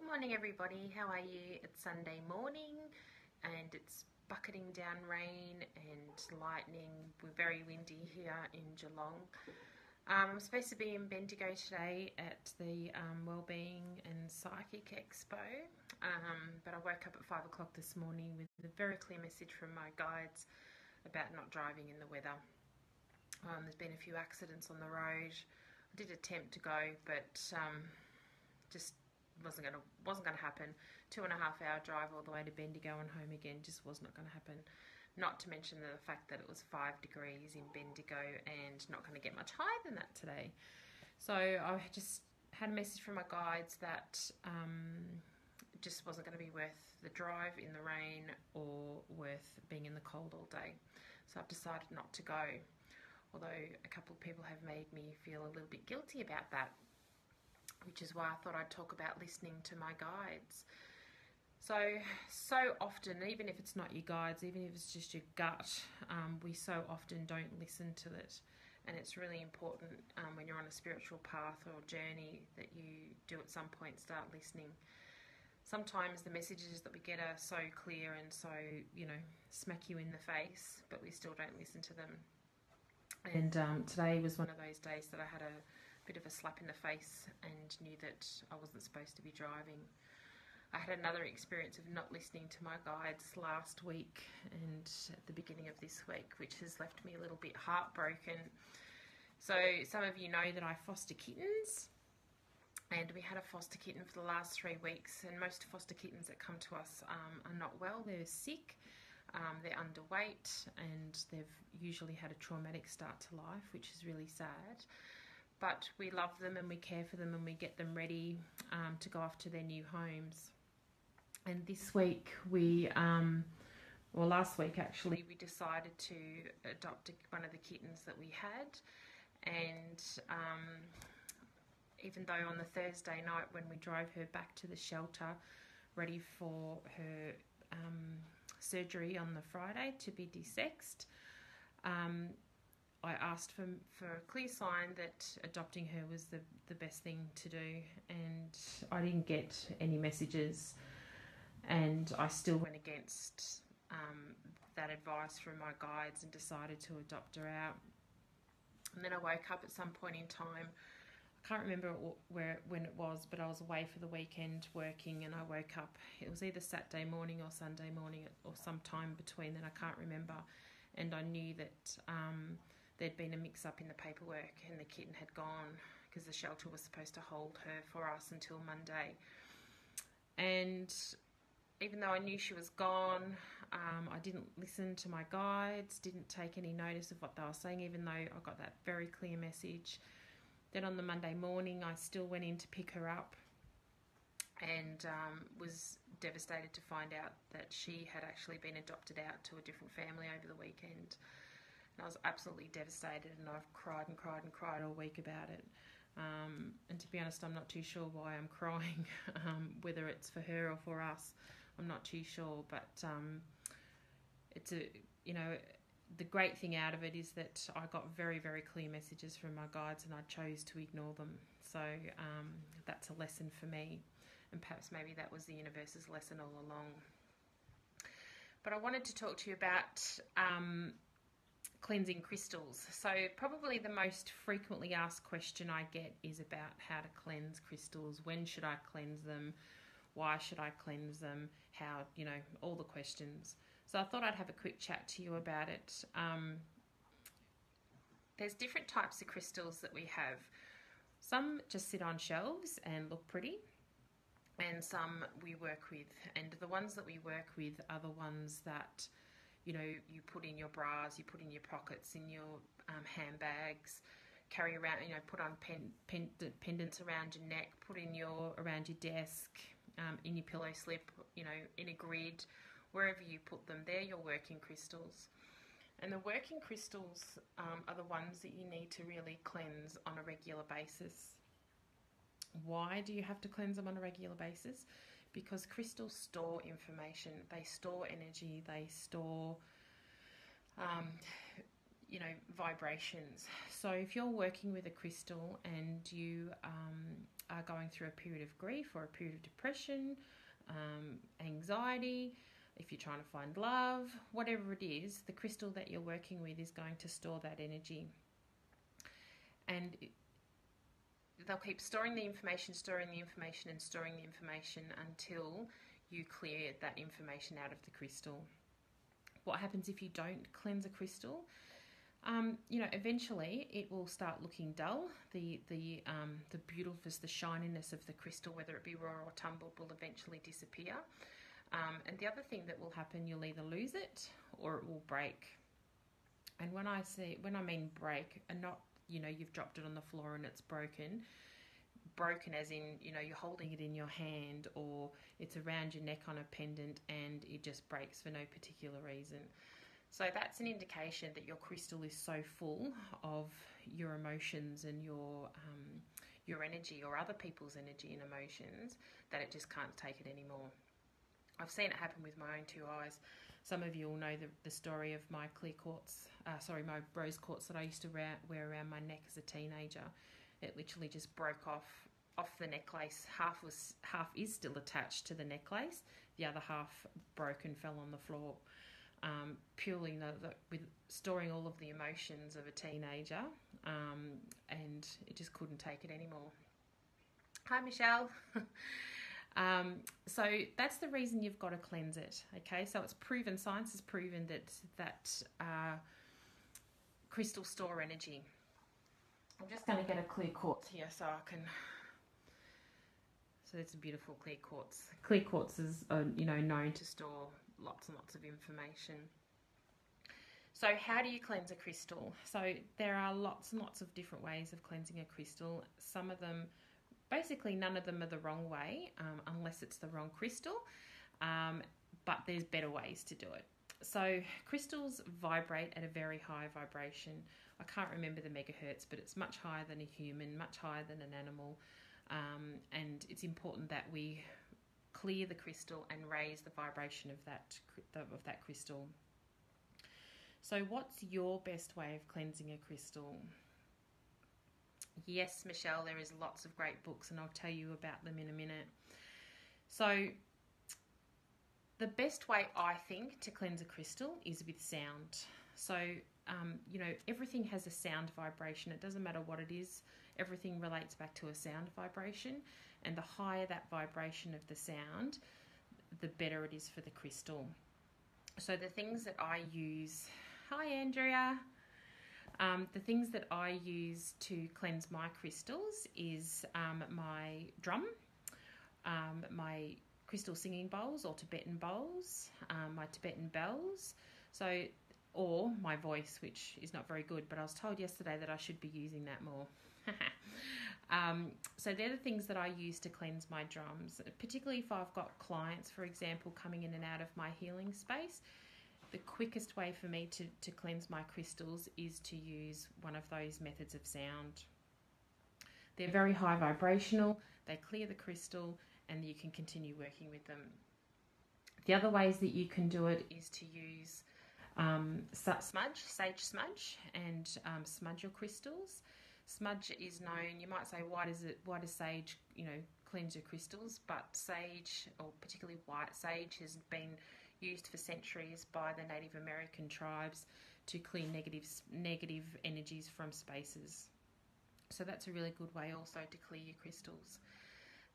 Morning everybody, how are you? It's Sunday morning and it's bucketing down rain and lightning. We're very windy here in Geelong. I'm supposed to be in Bendigo today at the Wellbeing and Psychic Expo, but I woke up at 5 o'clock this morning with a very clear message from my guides about not driving in the weather. There's been a few accidents on the road. I did attempt to go, but just wasn't gonna happen. 2.5 hour drive all the way to Bendigo and home again just was not going to happen. Not to mention the fact that it was 5 degrees in Bendigo and not going to get much higher than that today. So I just had a message from my guides that it just wasn't going to be worth the drive in the rain or worth being in the cold all day. So I've decided not to go. Although a couple of people have made me feel a little bit guilty about that, which is why I thought I'd talk about listening to my guides. So often, even if it's not your guides, even if it's just your gut, we so often don't listen to it. And it's really important when you're on a spiritual path or journey that you do at some point start listening. Sometimes the messages that we get are so clear and so, smack you in the face, but we still don't listen to them. And today was one of those days that I had a bit of a slap in the face and knew that I wasn't supposed to be driving. I had another experience of not listening to my guides last week and at the beginning of this week, which has left me a little bit heartbroken. So some of you know that I foster kittens, and we had a foster kitten for the last 3 weeks, and most foster kittens that come to us are not well. They're sick, they're underweight, and they've usually had a traumatic start to life, which is really sad. But we love them and we care for them and we get them ready to go off to their new homes. And this week last week actually, we decided to adopt one of the kittens that we had. And even though on the Thursday night when we drove her back to the shelter, ready for her surgery on the Friday to be desexed, I asked for a clear sign that adopting her was the best thing to do, and I didn't get any messages, and I still went against that advice from my guides and decided to adopt her out. And then I woke up at some point in time. I can't remember when it was, but I was away for the weekend working, and I woke up. It was either Saturday morning or Sunday morning or some time between then, I can't remember. And I knew that there'd been a mix-up in the paperwork and the kitten had gone because the shelter was supposed to hold her for us until Monday. And even though I knew she was gone, I didn't listen to my guides, didn't take any notice of what they were saying, even though I got that very clear message. Then on the Monday morning, I still went in to pick her up and was devastated to find out that she had actually been adopted out to a different family over the weekend. And I was absolutely devastated, and I've cried and cried and cried all week about it. And to be honest, I'm not too sure why I'm crying, whether it's for her or for us. I'm not too sure, but it's the great thing out of it is that I got very, very clear messages from my guides, and I chose to ignore them. So that's a lesson for me, and perhaps maybe that was the universe's lesson all along. But I wanted to talk to you about cleansing crystals. So probably the most frequently asked question I get is about how to cleanse crystals. When should I cleanse them? Why should I cleanse them? How, all the questions. So I thought I'd have a quick chat to you about it. There's different types of crystals that we have. Some just sit on shelves and look pretty, and some we work with. And the ones that we work with are the ones that you put in your bras, you put in your pockets, in your handbags, carry around, put on pendants around your neck, put in around your desk, in your pillow slip, in a grid, wherever you put them. They're your working crystals. And the working crystals are the ones that you need to really cleanse on a regular basis. Why do you have to cleanse them on a regular basis? Because crystals store information, they store energy, they store you know, vibrations. So if you're working with a crystal and you are going through a period of grief or a period of depression, anxiety, if you're trying to find love, whatever it is, the crystal that you're working with is going to store that energy. And they'll keep storing the information, and storing the information until you clear that information out of the crystal. What happens if you don't cleanse a crystal? You know, eventually it will start looking dull. The beautifulness, the shininess of the crystal, whether it be raw or tumbled, will eventually disappear. And the other thing that will happen, you'll either lose it or it will break. And when I mean break, and not, you know, you've dropped it on the floor and it's broken as in, you know, you're holding it in your hand, or it's around your neck on a pendant and it just breaks for no particular reason. So that's an indication that your crystal is so full of your emotions and your energy, or other people's energy and emotions, that it just can't take it anymore. I've seen it happen with my own two eyes. Some of you will know the story of my clear quartz, my rose quartz that I used to wear around my neck as a teenager. It literally just broke off the necklace. Half is still attached to the necklace. The other half broke and fell on the floor. Purely with storing all of the emotions of a teenager, and it just couldn't take it anymore. Hi, Michelle. So that's the reason you've got to cleanse it. Okay, so it's proven, science has proven that crystals store energy. I'm just going to get a clear quartz here so I can. So it's a beautiful clear quartz. Clear quartz is, known to store lots and lots of information. So how do you cleanse a crystal? So there are lots and lots of different ways of cleansing a crystal. Some of them, basically none of them are the wrong way, unless it's the wrong crystal, but there's better ways to do it. So crystals vibrate at a very high vibration. I can't remember the megahertz, but it's much higher than a human, much higher than an animal, and it's important that we clear the crystal and raise the vibration of that crystal. So what's your best way of cleansing a crystal? Yes, Michelle, there is lots of great books, and I'll tell you about them in a minute. So the best way, I think, to cleanse a crystal is with sound. So, everything has a sound vibration. It doesn't matter what it is. Everything relates back to a sound vibration. And the higher that vibration of the sound, the better it is for the crystal. So the things that I use... Hi, Andrea. The things that I use to cleanse my crystals is my drum, my crystal singing bowls or Tibetan bowls, my Tibetan bells, or my voice, which is not very good, but I was told yesterday that I should be using that more. So they're the things that I use to cleanse my drums, particularly if I've got clients, for example, coming in and out of my healing space. The quickest way for me to cleanse my crystals is to use one of those methods of sound. They're very high vibrational, they clear the crystal, and you can continue working with them. The other ways that you can do it is to use sage smudge, and smudge your crystals. Smudge is known, you might say, why does sage, cleanse your crystals? But sage, or particularly white sage, has been used for centuries by the Native American tribes to clear negative energies from spaces. So that's a really good way also to clear your crystals.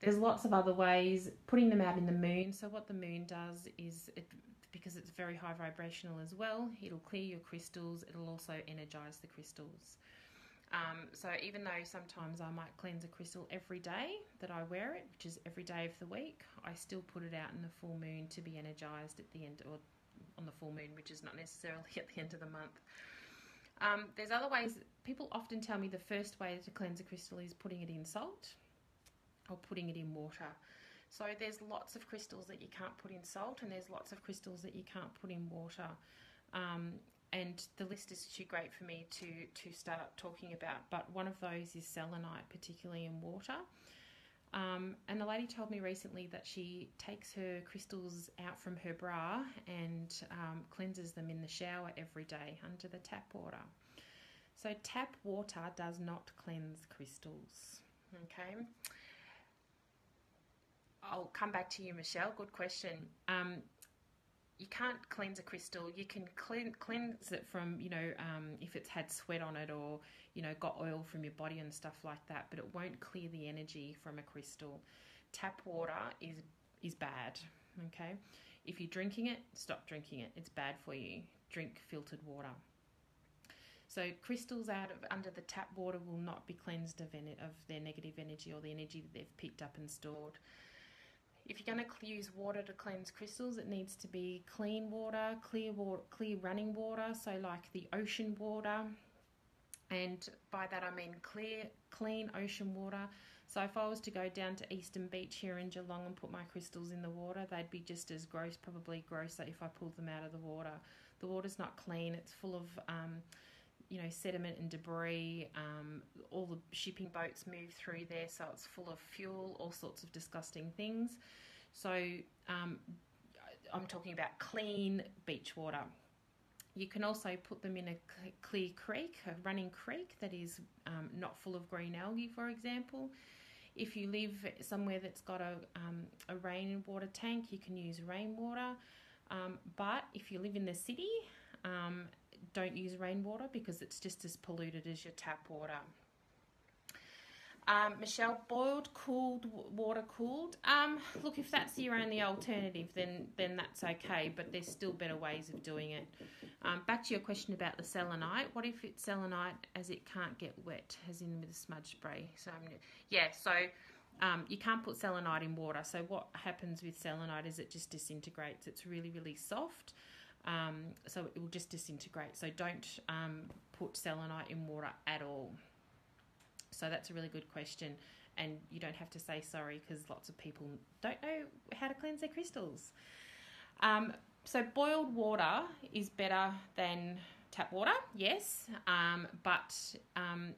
There's lots of other ways, putting them out in the moon. So what the moon does is, because it's very high vibrational as well, it'll clear your crystals, it'll also energize the crystals. So even though sometimes I might cleanse a crystal every day that I wear it, which is every day of the week, I still put it out in the full moon to be energized at the end, or on the full moon, which is not necessarily at the end of the month. There's other ways. People often tell me the first way to cleanse a crystal is putting it in salt or putting it in water. So there's lots of crystals that you can't put in salt, and there's lots of crystals that you can't put in water. And the list is too great for me to start talking about, but one of those is selenite, particularly in water. And a lady told me recently that she takes her crystals out from her bra and cleanses them in the shower every day under the tap water. So tap water does not cleanse crystals. Okay. I'll come back to you, Michelle. Good question. You can't cleanse a crystal. You can cleanse it from, if it's had sweat on it or, got oil from your body and stuff like that, but it won't clear the energy from a crystal. Tap water is bad, okay? If you're drinking it, stop drinking it. It's bad for you. Drink filtered water. So crystals under the tap water will not be cleansed of their negative energy or the energy that they've picked up and stored. If you're going to use water to cleanse crystals, it needs to be clean water, clear running water, so like the ocean water. And by that I mean clean ocean water. So if I was to go down to Eastern Beach here in Geelong and put my crystals in the water, they'd be just as gross, probably grosser if I pulled them out of the water. The water's not clean. It's full of sediment and debris. All the shipping boats move through there, so it's full of fuel, all sorts of disgusting things. So I'm talking about clean beach water. You can also put them in a clear creek, a running creek that is not full of green algae, for example. If you live somewhere that's got a rainwater tank, you can use rainwater. But if you live in the city, don't use rainwater because it's just as polluted as your tap water. Michelle, boiled, cooled, water cooled. Look, if that's your only alternative, then that's okay, but there's still better ways of doing it. Back to your question about the selenite. What if it's selenite as it can't get wet, as in with a smudge spray? So you can't put selenite in water. So what happens with selenite is it just disintegrates. It's really, really soft. So it will just disintegrate. So don't put selenite in water at all. So that's a really good question, and you don't have to say sorry because lots of people don't know how to cleanse their crystals. So boiled water is better than tap water, yes, but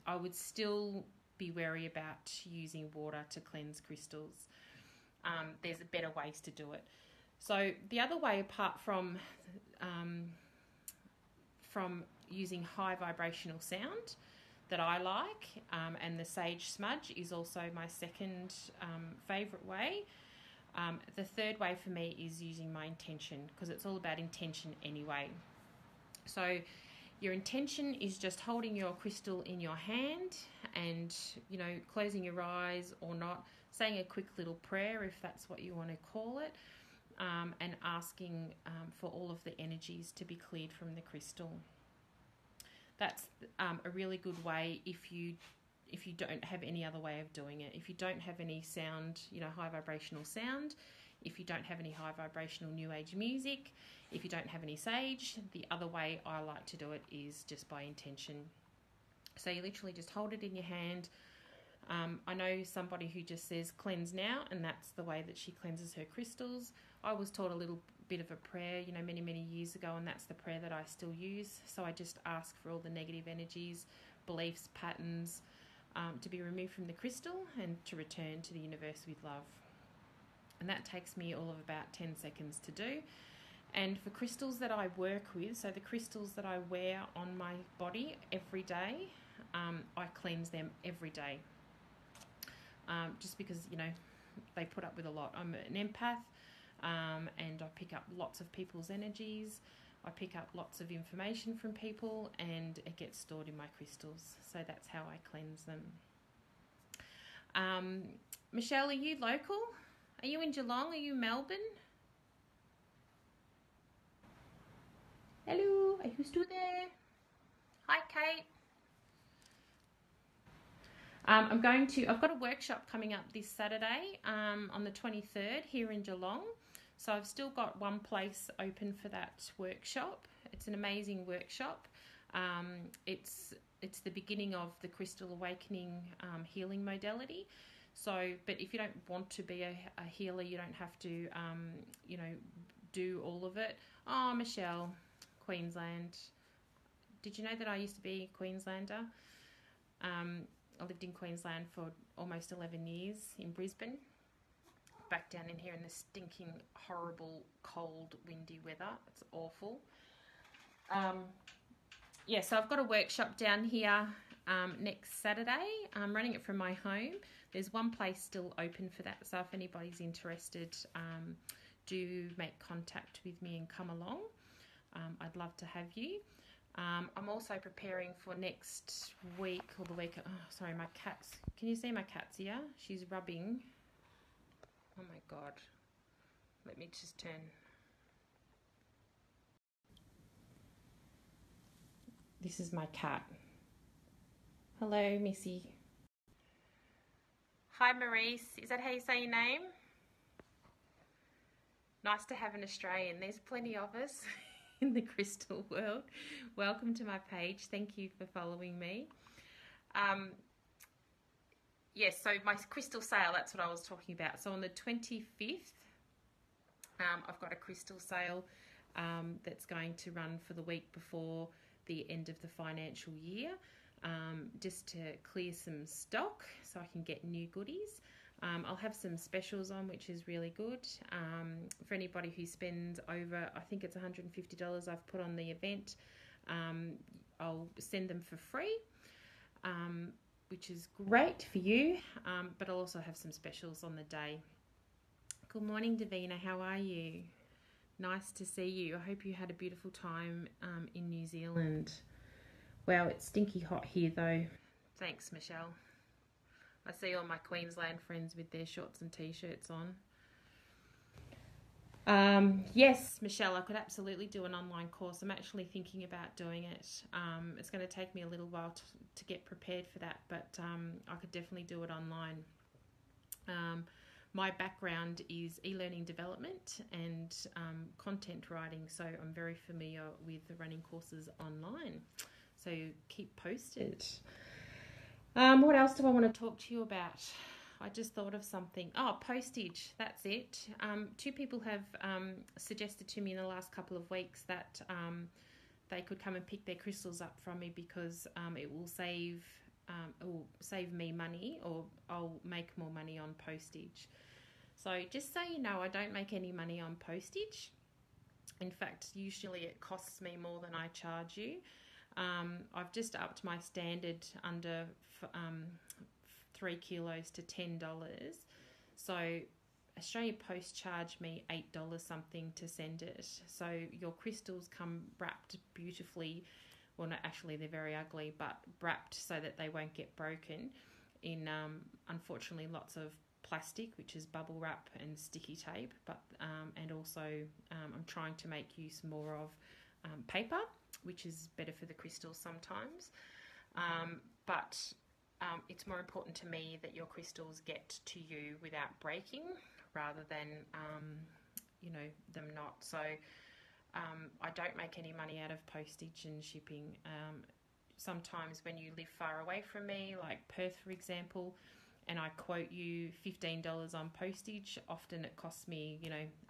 I would still be wary about using water to cleanse crystals. There's better ways to do it. So the other way, apart from using high vibrational sound that I like, and the sage smudge is also my second favourite way. The third way for me is using my intention, because it's all about intention anyway. So your intention is just holding your crystal in your hand and, closing your eyes or not, saying a quick little prayer if that's what you want to call it, and asking for all of the energies to be cleared from the crystal. That's a really good way if you don't have any other way of doing it. If you don't have any sound, high vibrational sound, if you don't have any high vibrational new age music, if you don't have any sage, the other way I like to do it is just by intention. So you literally just hold it in your hand. I know somebody who just says cleanse now, and that's the way that she cleanses her crystals. I was taught a little bit of a prayer, many, many years ago, and that's the prayer that I still use. So I just ask for all the negative energies, beliefs, patterns to be removed from the crystal and to return to the universe with love. And that takes me all of about 10 seconds to do. And for crystals that I work with, so the crystals that I wear on my body every day, I cleanse them every day. Just because, they put up with a lot. I'm an empath, and I pick up lots of people's energies. I pick up lots of information from people, and it gets stored in my crystals. So that's how I cleanse them. Michelle, are you local? Are you in Geelong? Are you Melbourne? Hello, are you still there? Hi, Kate. I've got a workshop coming up this Saturday on the 23rd here in Geelong. So I've still got one place open for that workshop. It's an amazing workshop. It's the beginning of the Crystal Awakening healing modality. So, but if you don't want to be a healer, you don't have to, do all of it. Oh, Michelle, Queensland. Did you know that I used to be a Queenslander? I lived in Queensland for almost 11 years in Brisbane. back down in here in the stinking, horrible, cold, windy weather. It's awful. Yeah, so I've got a workshop down here next Saturday. I'm running it from my home. There's one place still open for that, so if anybody's interested, do make contact with me and come along. I'd love to have you. I'm also preparing for next week or the week. Oh, sorry, my cat's. Can you see my cat's here? She's rubbing. Oh my God. Let me just turn. This is my cat. Hello, Missy. Hi, Maurice. Is that how you say your name? Nice to have an Australian. There's plenty of us in the crystal world. Welcome to my page. Thank you for following me. Yes, so my crystal sale, that's what I was talking about. So on the 25th, I've got a crystal sale that's going to run for the week before the end of the financial year, just to clear some stock so I can get new goodies. I'll have some specials on, which is really good. For anybody who spends over, I think it's $150 I've put on the event, I'll send them for free, which is great for you, but I'll also have some specials on the day. Good morning, Davina. How are you? Nice to see you. I hope you had a beautiful time in New Zealand. Wow, it's stinky hot here though. Thanks, Michelle. I see all my Queensland friends with their shorts and t-shirts on. Yes, Michelle, I could absolutely do an online course. I'm actually thinking about doing it. It's going to take me a little while to get prepared for that, but I could definitely do it online. My background is e-learning development and content writing, so I'm very familiar with running courses online. So keep posted. What else do I want to talk to you about? I just thought of something. Oh, postage. That's it. Two people have suggested to me in the last couple of weeks that they could come and pick their crystals up from me because it will save me money, or I'll make more money on postage. So just so you know, I don't make any money on postage. In fact, usually it costs me more than I charge you. I've just upped my standard under 3 kilos to $10. So Australia Post charged me $8 something to send it. So your crystals come wrapped beautifully. Well, no, actually they're very ugly, but wrapped so that they won't get broken in, unfortunately, lots of plastic, which is bubble wrap and sticky tape, but and also I'm trying to make use more of paper, which is better for the crystals sometimes, but it's more important to me that your crystals get to you without breaking rather than them not. So I don't make any money out of postage and shipping. Sometimes when you live far away from me, like Perth for example, and I quote you $15 on postage, often it costs me,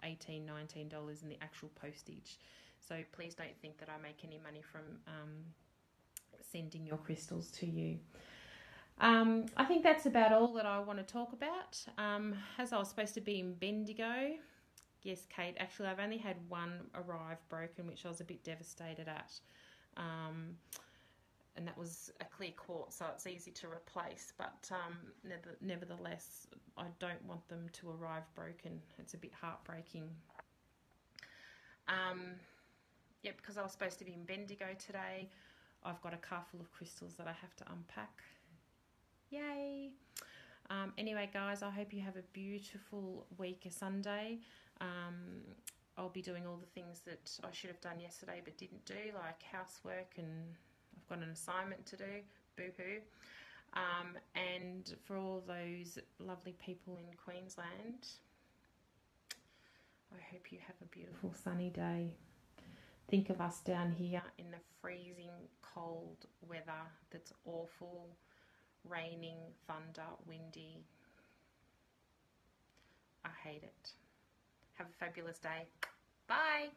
$18, $19 in the actual postage. So please don't think that I make any money from sending your crystals to you. I think that's about all that I want to talk about. As I was supposed to be in Bendigo, yes, Kate, actually I've only had one arrive broken, which I was a bit devastated at. And that was a clear quartz, so it's easy to replace, but nevertheless, I don't want them to arrive broken. It's a bit heartbreaking. Yeah, because I was supposed to be in Bendigo today. I've got a car full of crystals that I have to unpack. Yay! Anyway, guys, I hope you have a beautiful week, a Sunday. I'll be doing all the things that I should have done yesterday but didn't do, like housework, and I've got an assignment to do, boo-hoo. And for all those lovely people in Queensland, I hope you have a beautiful sunny day. Think of us down here in the freezing cold weather that's awful, raining, thunder, windy. I hate it. Have a fabulous day. Bye.